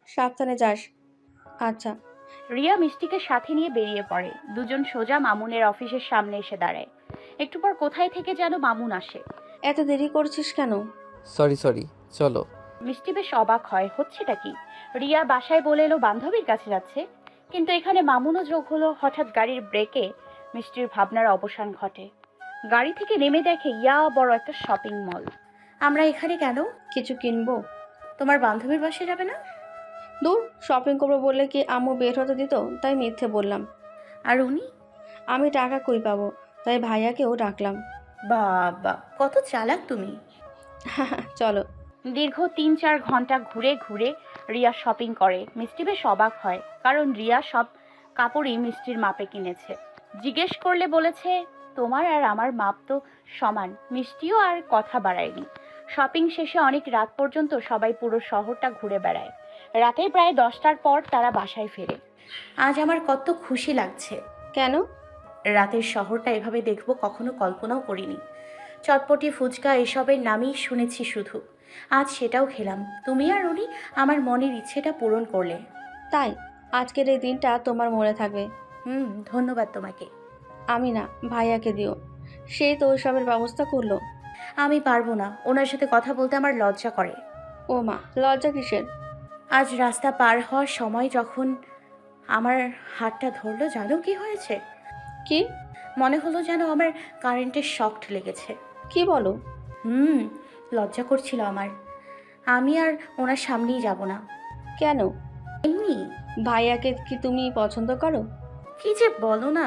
সাবধানে যাস। আচ্ছা। রিয়া মিষ্টিকে সাথে নিয়ে বেরিয়ে পড়ে। দুজন সোজা মামুনের অফিসের সামনে এসে দাঁড়ায়। একটু পর কোথায় থেকে যেন মামুন আসে। এত দেরি করছিস কেন? সরি সরি, চলো। মিষ্টি বেশ অবাক হয়, হচ্ছেটা কি। রিয়া বাসায় বলে এলো বান্ধবীর কাছে যাচ্ছে, কিন্তু এখানে মামুনও যোগ হলো। হঠাৎ গাড়ির ব্রেকে মিষ্টির ভাবনার অবসান ঘটে। গাড়ি থেকে নেমে দেখে ইয়া বড় একটা শপিং মল। আমরা এখানে কেন? কিছু কিনবো? তোমার বান্ধবীর বাসায় যাবে না? দূর, শপিং করবো বললে কি আম্মু বের হতে দিত? তাই মিথ্যে বললাম। আর উনি? আমি টাকা কই পাবো, তাই ভাইয়াকেও ডাকলাম। বাবা, কত চালাক তুমি। চলো। দীর্ঘ ৩-৪ ঘন্টা ঘুরে ঘুরে রিয়া শপিং করে। মিষ্টি বেশ অবাক হয়, কারণ রিয়া সব কাপড়ই মিষ্টির মাপে কিনেছে। জিজ্ঞেস করলে বলেছে, তোমার আর আমার মাপ তো সমান। মিষ্টিও আর কথা বাড়ায়নি। শপিং শেষে অনেক রাত পর্যন্ত সবাই পুরো শহরটা ঘুরে বেড়ায়। রাতে প্রায় 10টার পর তারা বাসায় ফেরে। আজ আমার কত খুশি লাগছে। কেন? রাতের শহরটা এভাবে দেখব কখনো কল্পনাও করিনি। চটপটি, ফুচকা এসবের নামই শুনেছি শুধু। আজ সেটাও খেলাম। তুমি আর উনি আমার মনের ইচ্ছেটা পূরণ করলে। তাই আজকের এই দিনটা তোমার মনে থাকবে। ধন্যবাদ তোমাকে। আমি না, ভাইয়াকে দিও। সেই তো ওইসবের ব্যবস্থা করলো। আমি পারবো না, ওনার সাথে কথা বলতে আমার লজ্জা করে। ও মা, লজ্জা কিসের? আজ রাস্তা পার হওয়ার সময় যখন আমার হাতটা ধরলো, জানো কি হয়েছে? কি? মনে হলো যেন আমার কারেন্টের শক লেগেছে। কি বলো? হুম লজ্জা করছিল আমার। আমি আর ওনার সামনেই যাব না। কেন? এমনি। ভাইয়াকে কি তুমি পছন্দ করো? কি যে বলো না,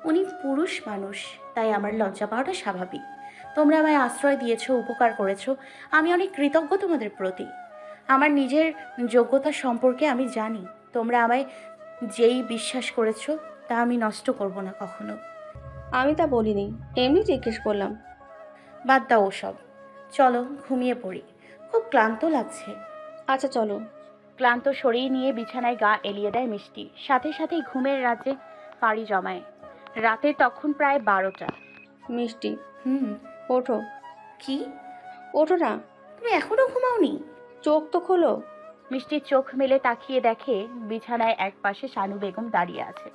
উনি পুরুষ মানুষ, তাই আমার লজ্জা পাওয়াটা স্বাভাবিক। তোমরা আমায় আশ্রয় দিয়েছো, উপকার করেছো, আমি অনেক কৃতজ্ঞ তোমাদের প্রতি। আমার নিজের যোগ্যতা সম্পর্কে আমি জানি। তোমরা আমায় যেই বিশ্বাস করেছো তা আমি নষ্ট করব না কখনো। আমি তা বলিনি, এমনি জিজ্ঞেস করলাম। বাদ দাও ওসব, চলো ঘুমিয়ে পড়ি, খুব ক্লান্ত লাগছে। আচ্ছা চলো। ক্লান্ত শরীর নিয়ে বিছানায় গা এলিয়ে দেয় মিষ্টি। সাথে সাথেই ঘুমের রাজ্যে পাড়ি জমায়। রাতে তখন প্রায় 12টা। মিষ্টি, হুম ওঠো। কি? ওঠো না। তুমি এখনো ঘুমাওনি? চোখ তো খোলো। মিষ্টির চোখ মেলে তাকিয়ে দেখে বিছানায় এক পাশে শানু বেগম দাঁড়িয়ে আছে,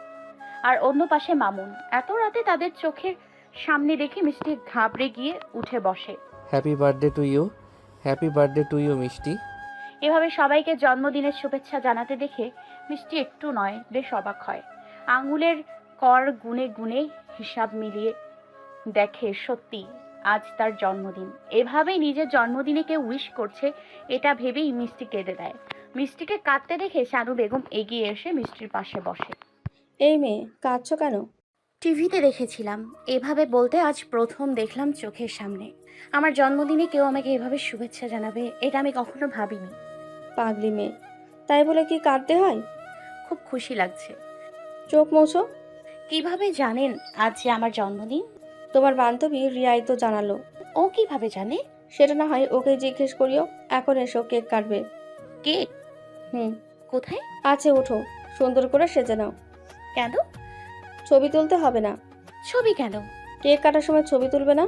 আর অন্য পাশে মামুন। এত রাতে তাদের চোখের সামনে দেখে মিষ্টি ঘাবড়ে গিয়ে উঠে বসে। Happy birthday to you. Happy birthday to you মিষ্টি। এভাবে সবাইকে জন্মদিনের শুভেচ্ছা জানাতে দেখে মিষ্টি একটু নয় বেশ অবাক হয়। আঙুলের কর গুনে গুনে হিসাব মিলিয়ে দেখে সত্যি আজ তার জন্মদিন। এভাবেই নিজের জন্মদিনে কেউ উইশ করছে, এটা ভেবেই মিষ্টি কেঁদে দেয়। মিষ্টিকে কাঁদতে দেখে শানু বেগম এগিয়ে এসে মিষ্টির পাশে বসে। এই মেয়ে, কাঁদছো কেন? টিভিতে দেখেছিলাম, এভাবে বলতে আজ প্রথম দেখলাম চোখের সামনে। আমার জন্মদিনে কেউ আমাকে এভাবে শুভেচ্ছা জানাবে, এটা আমি কখনো ভাবিনি। পাগলি মেয়ে, তাই বলে কি কাঁদতে হয়? খুব খুশি লাগছে। চোখ মোছো। কিভাবে জানেন আজ যে আমার জন্মদিন? তোমার বান্ধবী রিয়াই তো জানালো। ও কিভাবে জানে? সেটা না হয় ওকে জিজ্ঞেস করিও। এখন এসো, কেক কাটবে। কেক? হুম। কোথায়? আছে, ওঠো। সুন্দর করে সেজে নাও। কেন? ছবি তুলতে হবে না? ছবি কেন? কেক কাটার সময় ছবি তুলবে না?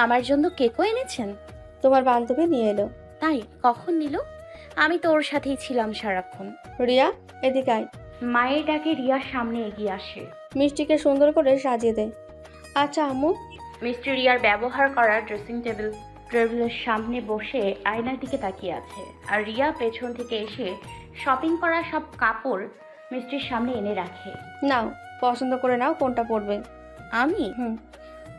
আমার জন্য কেকও এনেছেন? তোমার বান্ধবী নিয়ে এলো। তাই? কখন নিল? আমি তো ওর সাথেই ছিলাম সারাক্ষণ। রিয়া, এদিকে আয়। মায়ের ডাকে রিয়ার সামনে এগিয়ে আসে। মিষ্টিকে সুন্দর করে সাজিয়ে দে। আচ্ছা আম্মু। মিষ্টি রিয়ার ব্যবহার করা ড্রেসিং টেবিলের সামনে বসে আয়নার দিকে তাকিয়ে আছে, আর রিয়া পেছন থেকে এসে শপিং করা সব কাপড় মিষ্টির সামনে এনে রাখে। নাও, পছন্দ করে নাও কোনটা পরবে। আমি? হুম।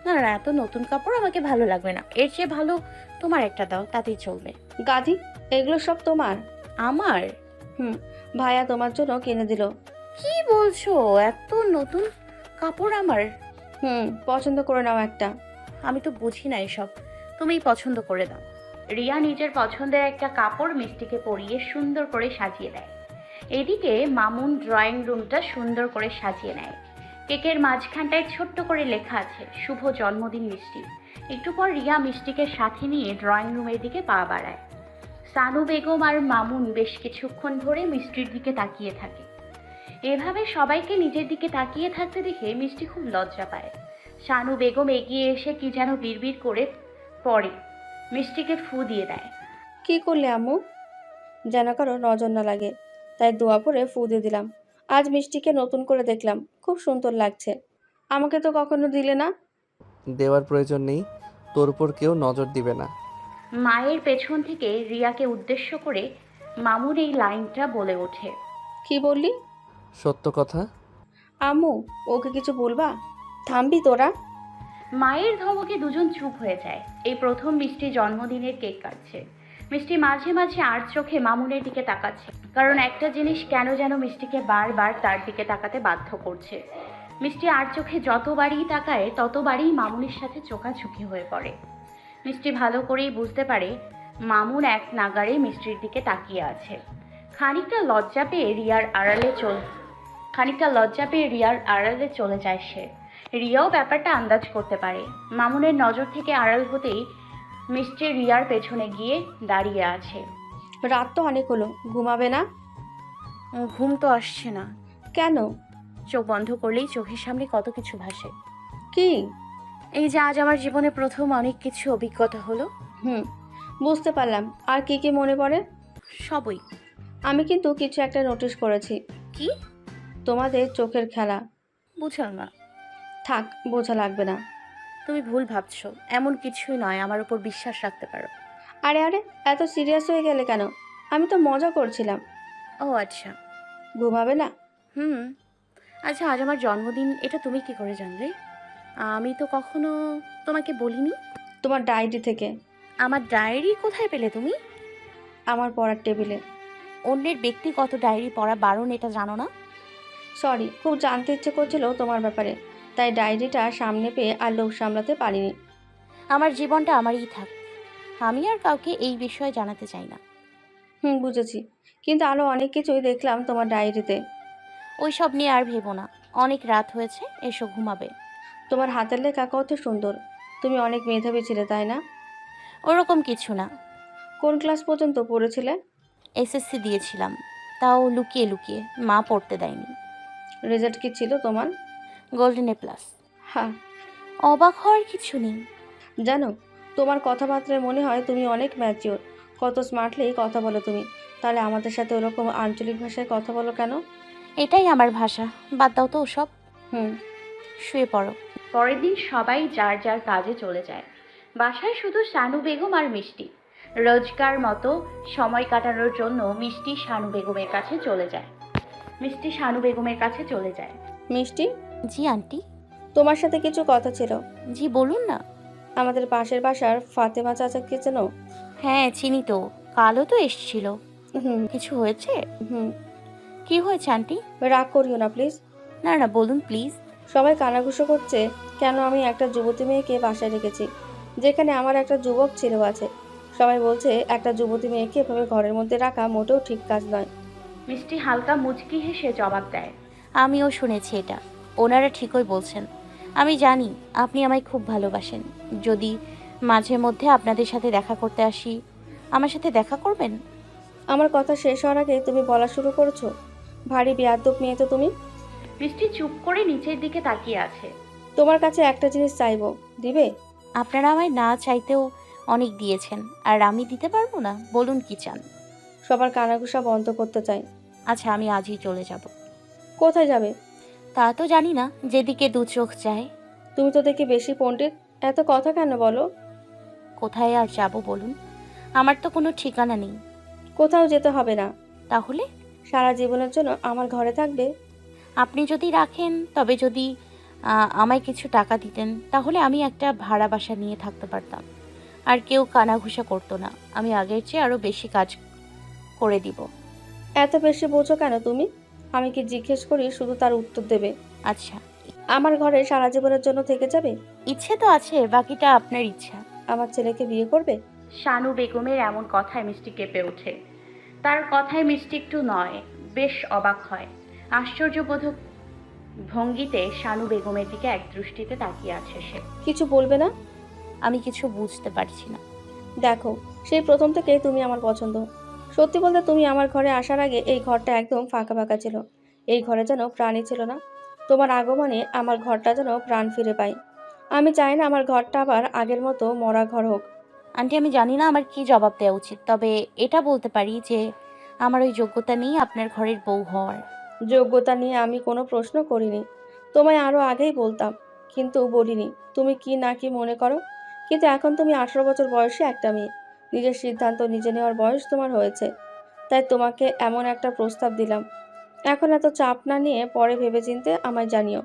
না না, এত নতুন কাপড় আমাকে ভালো লাগবে না। এর চেয়ে ভালো তোমার একটা দাও, তাতেই চলবে। গাধি, এগুলো সব তোমার? আমার? হুম। ভাইয়া তোমার জন্য কিনে দিল। কি বলছো? এত নতুন কাপড় আমার? হুম, পছন্দ করে নাও একটা। আমি তো বুঝি না এসব, তুমিই পছন্দ করে দাও। রিয়া নিজের পছন্দের একটা কাপড় মিষ্টিকে পরিয়ে সুন্দর করে সাজিয়ে দেয়। এদিকে মামুন ড্রয়িং রুমটা সুন্দর করে সাজিয়ে নেয়। কেকের মাঝখানটায় ছোট্ট করে লেখা আছে, শুভ জন্মদিন মিষ্টি। একটু পর রিয়া মিষ্টিকে সাথে নিয়ে ড্রয়িং রুমের দিকে পা বাড়ায়। সানু বেগম আর মামুন বেশ কিছুক্ষণ ধরে মিষ্টির দিকে তাকিয়ে থাকে। এভাবে সবাইকে নিজের দিকে তাকিয়ে থাকতে দেখে মিষ্টি খুব লজ্জা পায়। শানু বেগম এগিয়ে এসে কি যেন বিড়বিড় করে পড়ে, মিষ্টিকে ফু দিয়ে দেয়। কি করলে আম্মু? যেন কারো নজর না লাগে, তাই দোয়া পরে ফু দিয়ে দিলাম। আজ মিষ্টিকে নতুন করে দেখলাম, খুব সুন্দর লাগছে। আমাকে তো কখনো দিলে না। দেওয়ার প্রয়োজন নেই, তোর উপর কেউ নজর দিবে না। মায়ের পেছন থেকে রিয়াকে উদ্দেশ্য করে মামুন এই লাইনটা বলে ওঠে। কি বললি? সত্য কথা। আম্মু, ওকে কিছু বলবা? থামবি তোরা? মায়ের ধমকে দুজন চুপ হয়ে যায়। এই প্রথম মিষ্টি জন্মদিনের কেক কাটছে। মিষ্টি মাঝে মাঝে আর চোখে মামুনের দিকে তাকাচ্ছে, কারণ একটা জিনিস কেন যেন মিষ্টিকে বারবার তার দিকে তাকাতে বাধ্য করছে। মিষ্টি আর চোখে যতবারই তাকায় ততবারই মামুনের সাথে চোখাচোখি হয়ে পড়ে। মিষ্টি ভালো করেই বুঝতে পারে মামুন এক নাগাড়ে মিষ্টির দিকে তাকিয়ে আছে। খানিকটা লজ্জা পেয়ে রিয়ার আড়ালে চলে যায় সে। রিয়াও ব্যাপারটা আন্দাজ করতে পারে। মামুনের নজর থেকে আড়াল হতেই মিষ্টি রিয়ার পেছনে গিয়ে দাঁড়িয়ে আছে। রাত তো অনেক হলো, ঘুমাবে না? ঘুম তো আসছে না। কেন? চোখ বন্ধ করলেই চোখের সামনে কত কিছু ভাসে। কি? এই যে আজ আমার জীবনে প্রথম অনেক কিছু অভিজ্ঞতা হলো। হুম, বুঝতে পারলাম। আর কি কি মনে পড়ে? সবই। আমি কিন্তু কিছু একটা নোটিশ করেছি। কি? তোমাদের চোখের খেলা। বুঝলাম না। থাক, বোঝা লাগবে না। তুমি ভুল ভাবছো, এমন কিছুই নয়, আমার উপর বিশ্বাস রাখতে পারো। আরে আরে, এত সিরিয়াস হয়ে গেলে কেন? আমি তো মজা করছিলাম। ও আচ্ছা। ঘুমাবে না? হুম। আচ্ছা, আজ আমার জন্মদিন, এটা তুমি কি করে জানলে? আমি তো কখনো তোমাকে বলিনি। তোমার ডায়েরি থেকে। আমার ডায়েরি কোথায় পেলে তুমি? আমার পড়ার টেবিলে। অন্যের ব্যক্তিগত ডায়েরি পড়া বারণ, এটা জানো না? সরি, খুব জানতে ইচ্ছে করছিল তোমার ব্যাপারে, তাই ডায়েরিটা সামনে পেয়ে আর লোভ সামলাতে পারিনি। আমার জীবনটা আমারই থাক, আমি আর কাউকে এই বিষয়ে জানাতে চাই না। হুম, বুঝেছি। কিন্তু আরও অনেক কিছুই দেখলাম তোমার ডায়েরিতে। ওই সব নিয়ে আর ভেবো না। অনেক রাত হয়েছে, এসো ঘুমাবে। তোমার হাতের লেখা কত সুন্দর। তুমি অনেক মেধাবী ছিলে, তাই না? ওরকম কিছু না। কোন ক্লাস পর্যন্ত পড়েছিলে? এসএসসি দিয়েছিলাম, তাও লুকিয়ে লুকিয়ে, মা পড়তে দেয়নি। রেজাল্ট কি ছিল তোমার? Golden A plus. হ্যাঁ। অবাক হওয়ার কিছু নেই। জানো, তোমার কথাবার্তায় মনে হয় তুমি অনেক ম্যাচিওর। কত স্মার্টলি কথা বলো তুমি। তাহলে আমাদের সাথে ওরকম আঞ্চলিক ভাষায় কথা বলো কেন? এটাই আমার ভাষা, বাদ দাও তো ওসব। হুম। শুয়ে পড়ো। পরের দিন সবাই যার যার কাজে চলে যায়। বাসায় শুধু শানু বেগম আর মিষ্টি। রোজকার মতো সময় কাটানোর জন্য মিষ্টি শানু বেগমের কাছে চলে যায়। মিষ্টি, জি আন্টি। তোমার সাথে কিছু কথা ছিল। জি বলুন না। আমাদের পাশের বাসার ফাতেমা চাচাকে চেনো? হ্যাঁ চিনি তো, কালও তো এসছিল। হুম। কিছু হয়েছে? হুম। কি হয়েছে আন্টি? রাগ করিও না প্লিজ। না না, বলুন প্লিজ। সবাই কানাঘুষো করছে কেন আমি একটা যুবতী মেয়েকে বাসায় রেখেছি, যেখানে আমার একটা যুবক ছেলেও আছে। সবাই বলছে একটা যুবতী মেয়েকে এভাবে ঘরের মধ্যে রাখা মোটেও ঠিক কাজ নয়। মিষ্টি হালকা মুচকি হেসে জবাব দেয়। আমিও শুনেছি এটা, ওনারা ঠিকই বলছেন। আমি জানি আপনি আমায় খুব ভালোবাসেন। যদি মাঝে মধ্যে আপনাদের সাথে দেখা করতে আসি, আমার সাথে দেখা করবেন? আমার কথা শেষ হওয়ার আগে তুমি বলা শুরু করেছো। ভারী বেয়াদ্দপ মেয়ে তো তুমি। মিষ্টি চুপ করে নিচের দিকে তাকিয়ে আছে। তোমার কাছে একটা জিনিস চাইবো, দিবে? আপনারা আমায় না চাইতেও অনেক দিয়েছেন, আর আমি দিতে পারবো না? বলুন কি চান। সবার কানাঘুষা বন্ধ করতে চাই। আচ্ছা, আমি আজই চলে যাব। কোথায় যাবে? তা তো জানি না, যেদিকে দু চোখ যায়। তুমি তো দেখি বেশি পণ্ডিত, এত কথা কেন বলো? কোথায় আর যাব বলুন? আমার তো কোনো ঠিকানা নেই। কোথাও যেতে হবে না। তাহলে? সারা জীবনের জন্য আমার ঘরে থাকবে। আপনি যদি রাখেন, তবে যদি আমায় কিছু টাকা দিতেন, তাহলে আমি একটা ভাড়া বাসা নিয়ে থাকতে পারতাম, আর কেউ কানাঘুষা করতো না। আমি আগের চেয়ে আরও বেশি কাজ করে দিব। এত বেশি বোঝো কেন তুমি? আমি কি জিজ্ঞেস করি শুধু তার উত্তর দেবে। আচ্ছা, আমার ঘরে সারা জীবনের জন্য থেকে যাবে? ইচ্ছে তো আছে, বাকিটা আপনার ইচ্ছা। আমার ছেলেকে বিয়ে করবে? শানু বেগমের এমন কথায় মিষ্টি কেঁপে ওঠে। তার কথায় মিষ্টি একটু নয়, বেশ অবাক হয়। আশ্চর্যবোধক ভঙ্গিতে শানু বেগমের দিকে এক দৃষ্টিতে তাকিয়ে আছে সে। কিছু বলবে না? আমি কিছু বুঝতে পারছি না। দেখো, সেই প্রথম থেকেই তুমি আমার পছন্দ। সত্যি বলতে তুমি আমার ঘরে আসার আগে এই ঘরটা একদম ফাঁকা ফাঁকা ছিল। এই ঘরে যেন প্রাণই ছিল না। তোমার আগমনে আমার ঘরটা যেন প্রাণ ফিরে পায়। আমি চাই না আমার ঘরটা আবার আগের মতো মরা ঘর হোক। আন্টি আমি জানি না আমার কি জবাব দেওয়া উচিত, তবে এটা বলতে পারি যে আমার ওই যোগ্যতা নেই আপনার ঘরের বউ হওয়ার। যোগ্যতা নিয়ে আমি কোনো প্রশ্ন করিনি। তোমায় আরো আগেই বলতাম, কিন্তু বলিনি তুমি কি না কি মনে করো। কিন্তু এখন তুমি 18 বছর বয়সী একটা মেয়ে, নিজের সিদ্ধান্ত নিজে নেওয়ার বয়স তোমার হয়েছে। তাই তোমাকে এমন একটা প্রস্তাব দিলাম। এখন এত চাপ না নিয়ে পরে ভেবেচিন্তে আমায় জানিও।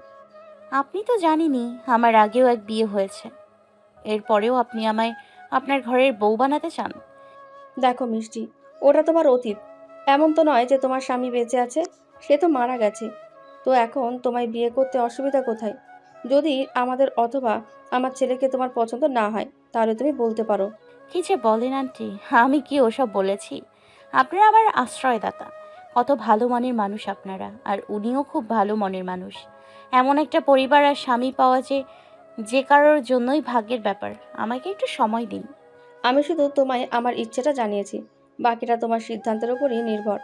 আপনি তো জানেনই আমার আগেও এক বিয়ে হয়েছে, এরপরেও আপনি আমায় আপনার ঘরের বউ বানাতে চান? দেখো মিষ্টি, ওটা তোমার অতীত। এমন তো নয় যে তোমার স্বামী বেঁচে আছে, সে তো মারা গেছে। তো এখন তোমায় বিয়ে করতে অসুবিধা কোথায়? যদি আমাদের অথবা আমার ছেলেকে তোমার পছন্দ না হয়, তাহলে তুমি বলতে পারো। কি যে বলেন আন্টি, আমি কি ওসব বলেছি? আপনারা আমার আশ্রয়দাতা, কত ভালো মনের মানুষ আপনারা, আর উনিও খুব ভালো মনের মানুষ। এমন একটা পরিবার আর স্বামী পাওয়া যে কারোর জন্যই ভাগ্যের ব্যাপার। আমাকে একটু সময় দিন। আমি শুধু তোমায় আমার ইচ্ছেটা জানিয়েছি, বাকিটা তোমার সিদ্ধান্তের উপরই নির্ভর।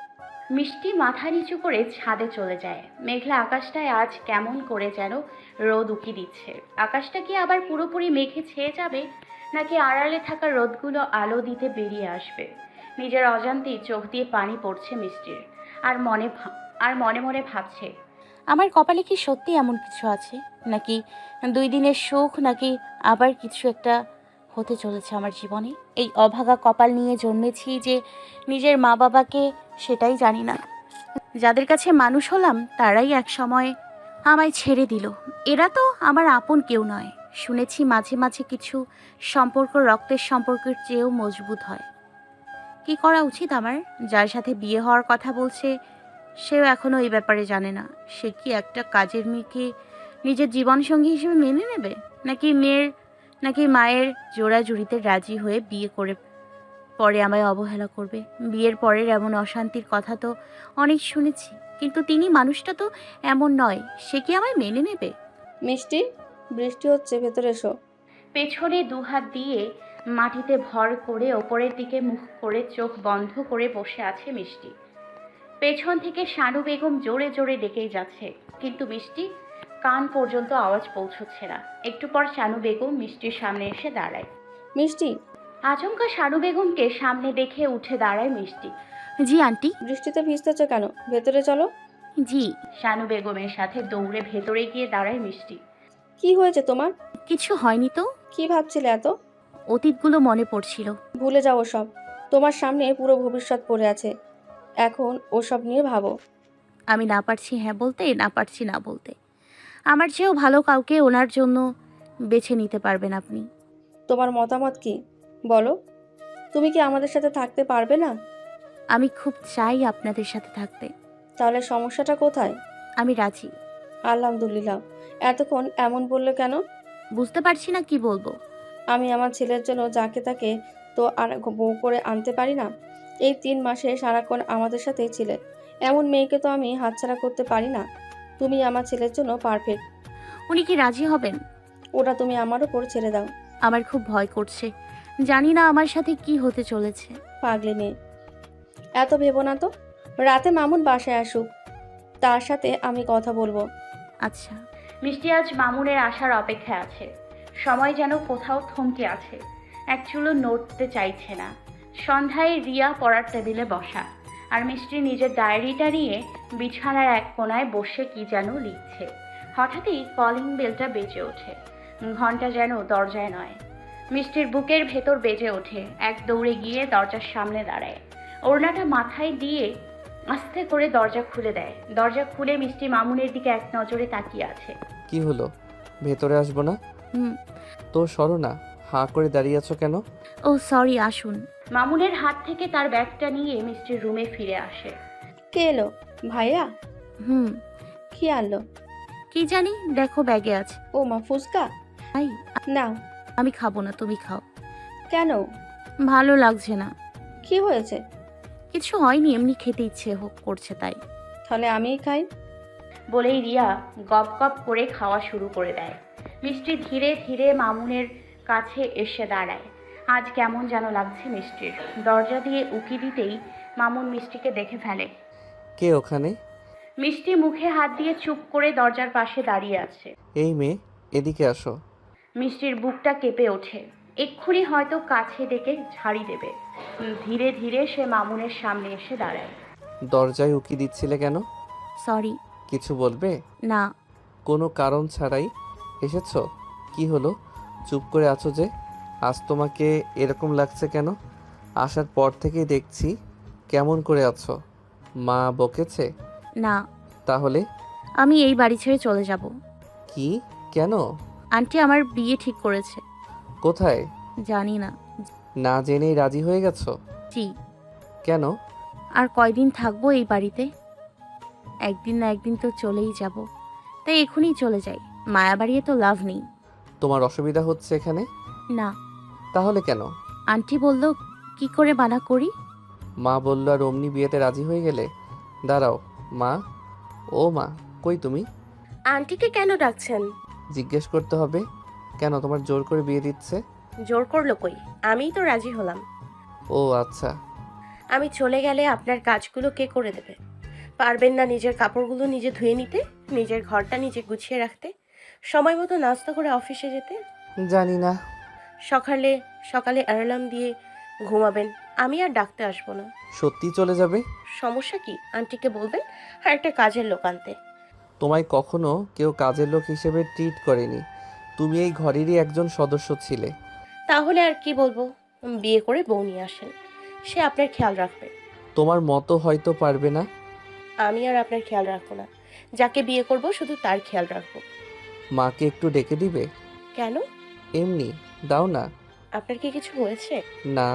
মিষ্টি মাথা নিচু করে ছাদে চলে যায়। মেঘলা আকাশটায় আজ কেমন করে যেন রোদ উকি দিচ্ছে। আকাশটা কি আবার পুরোপুরি মেঘে ছেয়ে যাবে, নাকি আড়ালে থাকা রোদগুলো আলো দিতে বেরিয়ে আসবে? নিজের অজান্তেই চোখ দিয়ে পানি পড়ছে মিষ্টির। আর মনে মনে ভাবছে, আমার কপালে কি সত্যি এমন কিছু আছে, নাকি 2 দিনের সুখ, নাকি আবার কিছু একটা হতে চলেছে আমার জীবনে। এই অভাগা কপাল নিয়ে জন্মেছি যে নিজের মা বাবাকে সেটাই জানি না। যাদের কাছে মানুষ হলাম তারাই এক সময় আমায় ছেড়ে দিল। এরা তো আমার আপন কেউ নয়। শুনেছি মাঝে মাঝে কিছু সম্পর্ক রক্তের সম্পর্কের চেয়েও মজবুত হয়। কি করা উচিত আমার? যার সাথে বিয়ে হওয়ার কথা বলছে সেও এখনো এই ব্যাপারে জানে না। সে কি একটা কাজের মেয়েকে নিজের জীবনসঙ্গী হিসেবে মেনে নেবে, নাকি মায়ের জোড়াজুড়িতে রাজি হয়ে বিয়ে করে পরে আমায় অবহেলা করবে? বিয়ের পরের এমন অশান্তির কথা তো অনেক শুনেছি, কিন্তু তিনি মানুষটা তো এমন নয়। সে কি আমায় মেনে নেবে? মিষ্টি, বৃষ্টি হচ্ছে, ভেতরে এসো। পেছনে দুহাত দিয়ে মাটিতে ভর করে ওপরের দিকে মুখ করে চোখ বন্ধ করে বসে আছে মিষ্টি। পেছন থেকে শানু বেগম জোরে জোরে ডেকেই যাচ্ছে, কিন্তু মিষ্টি কান পর্যন্ত আওয়াজ পৌঁছচ্ছে না। একটু পর শানু বেগম মিষ্টির সামনে এসে দাঁড়ায়। মিষ্টি, আচমকা শানু বেগমকে সামনে দেখে উঠে দাঁড়ায় মিষ্টি। জি আন্টি। বৃষ্টিতে ভিজতেছ কেন? ভেতরে চলো। জি। শানু বেগমের সাথে দৌড়ে ভেতরে গিয়ে দাঁড়ায় মিষ্টি। কি হয়েছে তোমার? কিছু হয়নি তো। কি ভাবছিলে এত? অতীতগুলো মনে পড়ছিল। ভুলে যাও সব। তোমার সামনে পুরো ভবিষ্যৎ পড়ে আছে, এখন ওসব নিয়ে ভাবো। আমি না পারছি হ্যাঁ বলতে, না পারছি না বলতে। আমার চেয়েও ভালো কাউকে ওনার জন্য বেছে নিতে পারবেন আপনি। তোমার মতামত কি বলো? তুমি কি আমাদের সাথে থাকতে পারবে না? আমি খুব চাই আপনাদের সাথে থাকতে। তাহলে সমস্যাটা কোথায়? আমি রাজি। আলহামদুলিল্লাহ। এতক্ষণ এমন বললে কেন? বুঝতে পারছি না কি বলবো। আমি আমার ছেলের জন্য যাকে তাকে তো আর বউ করে আনতে পারি না। এই 3 মাসে সারাক্ষণ আমাদের সাথেই ছিলে, এমন মেয়েকে তো আমি হাতছাড়া করতে পারি না। তুমি আমার ছেলের জন্য পারফেক্ট। উনি কি রাজি হবেন? ওটা তুমি আমার উপর ছেড়ে দাও। আমার খুব ভয় করছে, জানি না আমার সাথে কি হতে চলেছে। পাগলি মেয়ে, এত ভেবো না তো। রাতে মামুন বাসায় আসুক, তার সাথে আমি কথা বলবো। আচ্ছা। মিষ্টি আজ মামুনের আসার অপেক্ষায় আছে। সময় যেন কোথাও থমকে আছে, এক চুলো নড়তে চাইছে না। সন্ধ্যায় রিয়া পড়ার টেবিলে বসা, আর মিষ্টি নিজের ডায়েরিটা নিয়ে বিছানার এক কোণায় বসে কি যেন লিখছে। হঠাৎই কলিং বেলটা বেজে ওঠে। ঘন্টা যেন দরজায় নয়, মিষ্টির বুকের ভেতর বেজে ওঠে। এক দৌড়ে গিয়ে দরজার সামনে দাঁড়ায়, ওড়নাটা মাথায় দিয়ে আস্তে করে দরজা খুলে দেয়। দরজা খুলে মিষ্টি মামুনের দিকে এক নজরে তাকিয়ে আছে। কি হলো, ভেতরে আসবো না? হুম। তো সরো না, হাঁ করে দাঁড়িয়ে আছো কেন? ও সরি, আসুন। মামুনের হাত থেকে তার ব্যাগটা নিয়ে মিষ্টির রুমে ফিরে আসে। কে এলো? ভাইয়া? হুম। কি আনলো? কি জানি, দেখো ব্যাগে আছে। ও মা, ফুচকা? ভাই নাও। আমি খাবো না, তুমি খাও। কেন? ভালো লাগছে না। কি হয়েছে? কিছু হয়নি, এমনি খেতে ইচ্ছে করছে তাই। তাহলে আমিই খাই। বলেই রিয়া গপ গপ করে খাওয়া শুরু করে দেয়। মিষ্টি ধীরে ধীরে মামুনের কাছে এসে দাঁড়ায়। আজ কেমন যেন লাগছে মিষ্টির। দরজা দিয়ে উকি দিতেই মামুন মিষ্টিকে দেখে ফেলে। কে ওখানে? মিষ্টি মুখে হাত দিয়ে চুপ করে দরজার পাশে দাঁড়িয়ে আছে। এই মেয়ে, এদিকে আসো। মিষ্টির বুকটা কেঁপে ওঠে। এক্ষুনি হয়তো কাছে ডেকে ঝাড়ি দেবে। ধীরে ধীরে সে মামুনের সামনে এসে দাঁড়ায়। দরজায় উকি দিচ্ছিলে কেন? সরি। কিছু বলবে? না। কোনো কারণ ছাড়াই এসেছো? কি হলো, চুপ করে আছো যে? আজ তোমাকে এরকম লাগছে কেন? আসার পর থেকেই দেখছি কেমন করে আছো। মা বকেছে? না, তাহলে? আমি এই বাড়ি ছেড়ে চলে যাব। কি? কেন? আন্টি আমার বিয়ে ঠিক করেছে। কোথায়? জানি না। না জেনেই রাজি হয়ে গেছো? জি। কেন? আর কয়দিন থাকবো এই বাড়িতে? একদিন না একদিন তো চলেই যাব, তাই এখনই চলে যাই। মায়া বাড়িয়ে তো লাভ নেই। তোমার অসুবিধা হচ্ছে এখানে? না। তাহলে কেন? আন্টি বলল কি করে মানা করি। মা বলল আর অমনি বিয়েতে রাজি হয়ে গেলে? দাঁড়াও, মা, ও মা, কই তুমি? আন্টিকে কেন ডাকছেন? জিজ্ঞেস করতে হবে কেন, তোমার জোর করে বিয়ে দিচ্ছে? জোর করলো কই? আমিই তো রাজি হলাম। ও আচ্ছা। আমি চলে গেলে আপনার কাজগুলো কে করে দেবে? পারবেন না নিজের কাপড়গুলো নিজে ধুয়ে নিতে, নিজের ঘরটা নিজে গুছিয়ে রাখতে, সময় মতো নাস্তা করে অফিসে যেতে? জানি না। সকালে সকালে অ্যালার্ম দিয়ে ঘুমাবেন। আমি আর ডাকতে আসবো না। সত্যি চলে যাবে? সমস্যা কি? আন্টিকে বলবেন আর একটা কাজের লোক আনতে। তোমায় কখনো কেউ কাজের লোক হিসেবে ট্রিট করেনি। তুমি এই ঘরেরই একজন সদস্য ছিলে। তাহলে আর কি বলবো? বিয়ে করে বউ নিয়ে আসেন, সে আপনার খেয়াল রাখবে। তোমার মতো হয়তো পারবে না। আমি আর আপনার খেয়াল রাখবো না। যাকে বিয়ে করব শুধু তার খেয়াল রাখবো। মাকে একটু ডেকে দিবে? কেন? এমনি দাও না। আপনার কি কিছু হয়েছে? না,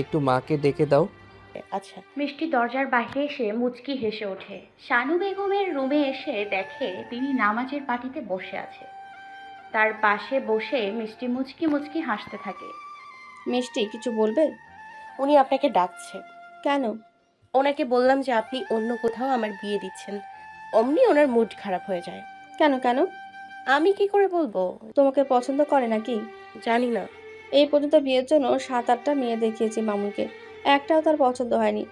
একটু মাকে ডেকে দাও। আচ্ছা। মিষ্টি দরজার বাইরে এসে মুচকি হেসে ওঠে। শানু বেগমের রুমে এসে দেখে তিনি নামাজের পাটিতে বসে আছে। তার পাশে বসে মিষ্টি মুচকি মুচকি হাসতে থাকে। মিষ্টি কিছু বলবে? উনি আপনাকে ডাকছে। কেন? ওনাকে বললাম যে আপনি অন্য কোথাও আমার বিয়ে দিচ্ছেন, অমনি ওনার মুড খারাপ হয়ে যায়। কেন কেন? আমি কি করে বলবো? তোমাকে পছন্দ করে নাকি? জানি না। এই পর্যন্ত বিয়ের জন্য 7-8টা মেয়ে দেখিয়েছি মামুনকে, একটাও তার পছন্দ হয়নি।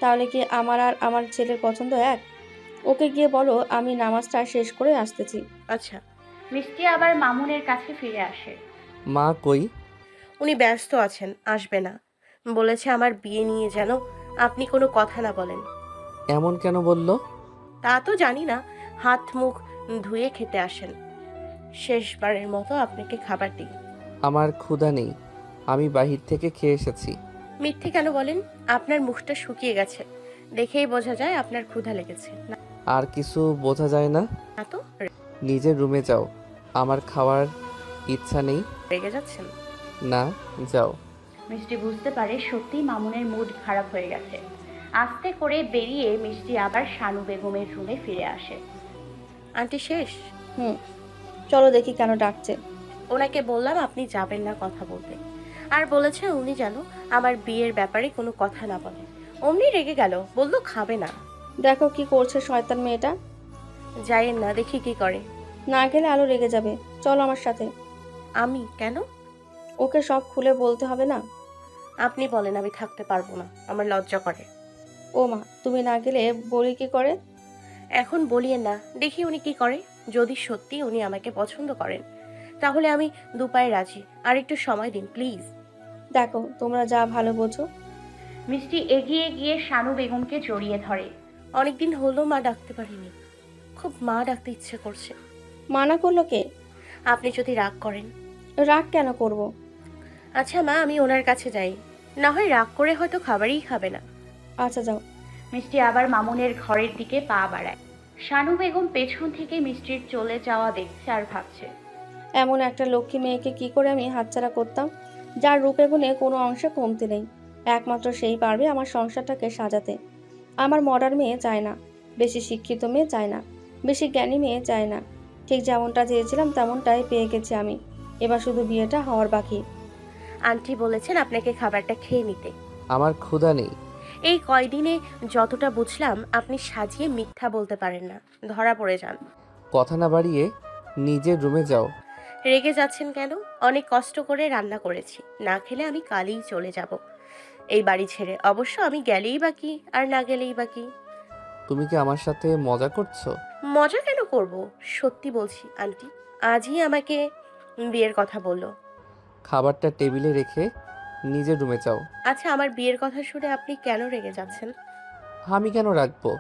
তাহলে কি আমার আর আমার ছেলের পছন্দ এক? ওকে গিয়ে বলো আমি নামাজটা শেষ করে আসতেছি। আচ্ছা। মিষ্টি আবার মামুনের কাছে ফিরে আসে। মা কই? উনি ব্যস্ত আছেন, আসবে না। বলেছে আমার বিয়ে নিয়ে যেন আপনি কোনো কথা না বলেন। এমন কেন বলল? তা তো জানি না। হাত মুখ ধুয়ে খেতে আসেন। শেষবারের মতো আপনাকে খাবার দিই। আমার ক্ষুধা নেই, আমি বাহির থেকে খেয়ে এসেছি। মিথ্যে কেন বলেন? আপনার মুখটা শুকিয়ে গেছে, দেখেই বোঝা যায় আপনার ক্ষুধা লেগেছে। না আর কিছু বোঝা যায় না। না তো। নিজের রুমে যাও, আমার খাওয়ার ইচ্ছা নেই। রেগে যাচ্ছেন? না, যাও। মিষ্টি বুঝতে পারে সত্যিই মামুনের মুড খারাপ হয়ে গেছে। আস্তে করে বেরিয়ে মিষ্টি আবার শানু বেগমের রুমে ফিরে আসে। আন্টি শেষ? হুম, চলো দেখি কেন ডাকছে। ওনাকে বললাম আপনি যাবেন না কথা বলতে, আর বলেছে উনি যেন আমার বিয়ের ব্যাপারে কোনো কথা না বলে। অমনি রেগে গেল, বলল খাবে না। দেখো কি করছে শয়তান মেয়েটা। যাইয়েন না, দেখি কি করে। না গেলে আলো রেগে যাবে। চলো আমার সাথে। আমি কেন? ওকে সব খুলে বলতে হবে না? আপনি বলেন, আমি থাকতে পারবো না, আমার লজ্জা করে। ও মা, তুমি না গেলে বলি কি করে? এখন বলিয়েন না, দেখি উনি কি করে। যদি সত্যি উনি আমাকে পছন্দ করেন তাহলে আমি দুপায়ে রাজি। আর একটু সময় দিন প্লিজ। দেখো তোমরা যা ভালো বোঝো। মিষ্টি এগিয়ে গিয়ে শানু বেগমকে জড়িয়ে ধরে। অনেকদিন হলো মা ডাকতে পারিনি, খুব মা ডাকতে ইচ্ছে করছে। মানা করলো কে? আপনি যদি রাগ করেন। রাগ কেন করব? আচ্ছা মা, আমি ওনার কাছে যাই, না হয় রাগ করে হয়তো খাবারই খাবে না। আচ্ছা যাও। মিষ্টি আবার মামুনের ঘরের দিকে পা বাড়ায়। শানু বেগম পেছন থেকে মিষ্টির চলে যাওয়া দেখছে আর ভাবছে। এমন একটা লক্ষ্মী মেয়েকে কি করে আমি হাতছাড়া করতাম, যার রূপে গুণে কোনো অংশে কমতি নেই। একমাত্র সেই পারবে আমার সংসারটাকে সাজাতে। আমার মডার্ন মেয়ে চায় না, বেশি শিক্ষিত মেয়ে চায় না, বেশি জ্ঞানী মেয়ে চায় না। ঠিক যেমনটা চেয়েছিলাম তেমনটাই পেয়ে গেছি আমি। এবার শুধু বিয়েটা হওয়ার বাকি। আন্টি বলেছেন আপনাকে খাবারটা খেয়ে নিতে। আমার ক্ষুধা নেই। এই কয়দিনে যতটা বুঝলাম আপনি সাজিয়ে মিথ্যা বলতে পারেন না, ধরা পড়ে যান। কথা না বাড়িয়ে নিজের রুমে যাও। রেগে যাচ্ছেন কেন? অনেক কষ্ট করে রান্না করেছি, না খেলে আমি কালই চলে যাব এই বাড়ি ছেড়ে। অবশ্য আমি গেলেই বাকি, আর না গেলেই বাকি। তুমি কি আমার সাথে মজা করছো? মজা কেন করব? সত্যি বলছি আন্টি, আজই আমাকে বিয়ের কথা বললো। খাবারটা টেবিলে রেখে নিজের রুমে যাও। আচ্ছা, আমার বিয়ের কথা শুনে আপনি কেন রেগে যাচ্ছেন? আমি কেন রাখবো?